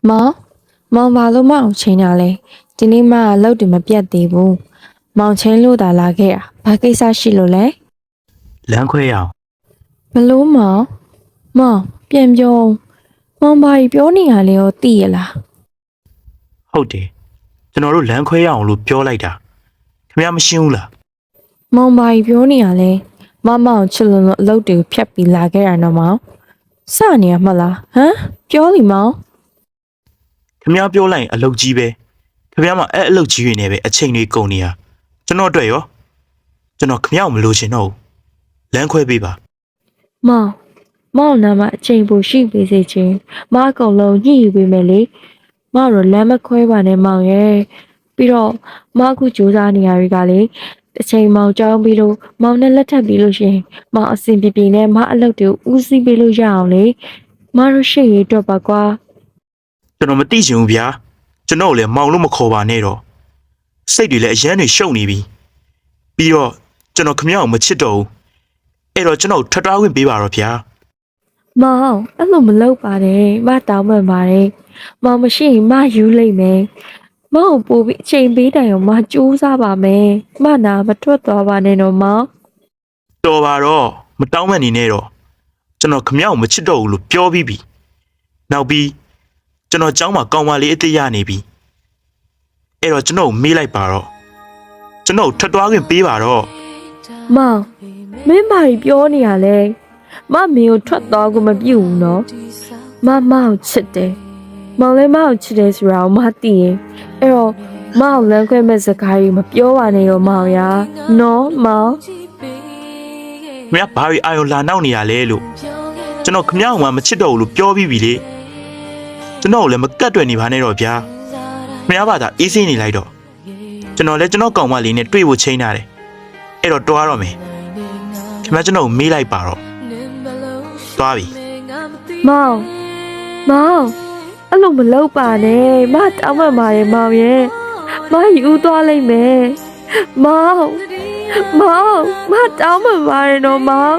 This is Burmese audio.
မောင်မောင်ဘာလို့မအောင်ချင်းတာလဲဒီနေ့မှအလုပ်တွေမပြတ်သေးဘူးမောင်ချင်းလို့သာလာခဲ့တာဘာကိစ္စရှိလို့လဲ လမ်းခွဲရအောင် ဘလို့မောင်ပြန်ပြောမောင်ဘာကြီးပြောနေရလဲရောသိရလား ဟုတ်တယ်ကျွန်တော်တို့လမ်းခွဲရအောင်လို့ပြောလိုက်တာခင်ဗျားမရှင်းဘူးလား မောင်ဘာကြီးပြောနေရလဲမမောင်ချစ်လို့အလုပ်တွေဖြတ်ပြီးလာခဲ့တာနော်မောင်စနေရမလားဟမ်ပြောလीမောင် ခင်ဗျားပြောလိုက်ရင်အလုပ်ကြီးပဲခင်ဗျားမှအဲ့အလုပ်ကြီးတွေနဲ့ပဲအချိန်တွေကုန်နေရကျွန်တော်အတွက်ရောကျွန်တော်ခင်ဗျားကိုမလိုချင်တော့ဘူးလမ်းခွဲပေးပါ မောင်နာမအချိန်ပိုရှိပေးစေခြင်းမအကုန်လုံးညှိယူပေးမယ်လေမတော့လမ်းမခွဲပါနဲ့မောင်ရဲ့ပြီးတော့မအခုကြိုးစားနေရတွေကလေတစ်ချိန်မောင်ကြောင်းပြီးလို့မောင်နဲ့လက်ထပ်ပြီးလို့ရှရင်မောင်အစဉ်ပြေပြေနဲ့မအလုပ်တွေဦးစီးပေးလို့ရအောင်လေမတို့ရှေ့ရေးအတွက်ပါကွာ ကျွန်တော်မသိချင်ဘူးဗျာကျွန်တော်ကိုလည်းမောင်လို့မခေါ်ပါနဲ့တော့စိတ်တွေလည်းအရန်တွေရှုပ်နေပြီပြီးတော့ကျွန်တော်ခင်ဗျားကိုမချစ်တော့ဘူးအဲ့တော့ကျွန်တော်ထွက်သွားခွင့်ပေးပါတော့ဗျာ မောင်အဲ့လိုမလုပ်ပါနဲ့မတောင်းပန်ပါတယ်မောင်မရှိရင်မယူလိုက်မယ်မောင်ပို့ပြီးအချိန်ပေးတိုင်အောင်မကြိုးစားပါမယ်မနာမထွက်သွားပါနဲ့တော့မောင် တော်ပါတော့မတောင်းမနေနဲ့တော့ကျွန်တော်ခင်ဗျားကိုမချစ်တော့ဘူးလို့ပြောပြီးပြီနောက်ပြီးကျွန်တော်เจ้าမှာကောင်းပါလေးအစ်စ်ရနေပြီအဲ့တော့ကျွန်တော်ကိုမေးလိုက်ပါတော့ကျွန်တော်ထွက်သွားခွင့်ပေးပါတော့ မောင်မင်းဘာကြီးပြောနေရလဲမမင်းကိုထွက်သွားကိုမပြုတ်ဘူးနော်မမောင်ချစ်တယ်မောင်လည်းမောင်ချစ်တယ်ဆိုတာကိုမသိရင်အဲ့တော့မောင်လမ်းခွဲမဲ့စကားကြီးမပြောပါနဲ့တော့မောင်ရာနော်မောင် ခင်ဗျားဘာပြီးအာယုံလာနောက်နေရလဲလို့ကျွန်တော်ခင်ဗျားကမချစ်တော့ဘူးလို့ပြောပြီးပြီလေကျွန်တော်ကိုလည်းမကတ်တွယ်နေပါနဲ့တော့ဗျာခင်ဗျားဘာသာအေးဆေးနေလိုက်တော့ကျွန်တော်လည်းကျွန်တော်ကောင်မလေးနဲ့တွေ့ဖို့ချိန်ထားတယ်အဲ့တော့တွားတော့မယ်ခင်ဗျားကျွန်တော်ကိုမေးလိုက်ပါတော့တွားပြီ မောင်အဲ့လိုမလုပ်ပါနဲ့မတောင်းပန်ပါတယ်မောင်ရဲ့မယူသွားလိုက်မယ်မောင်မတောင်းပန်ပါတယ်နော်မောင်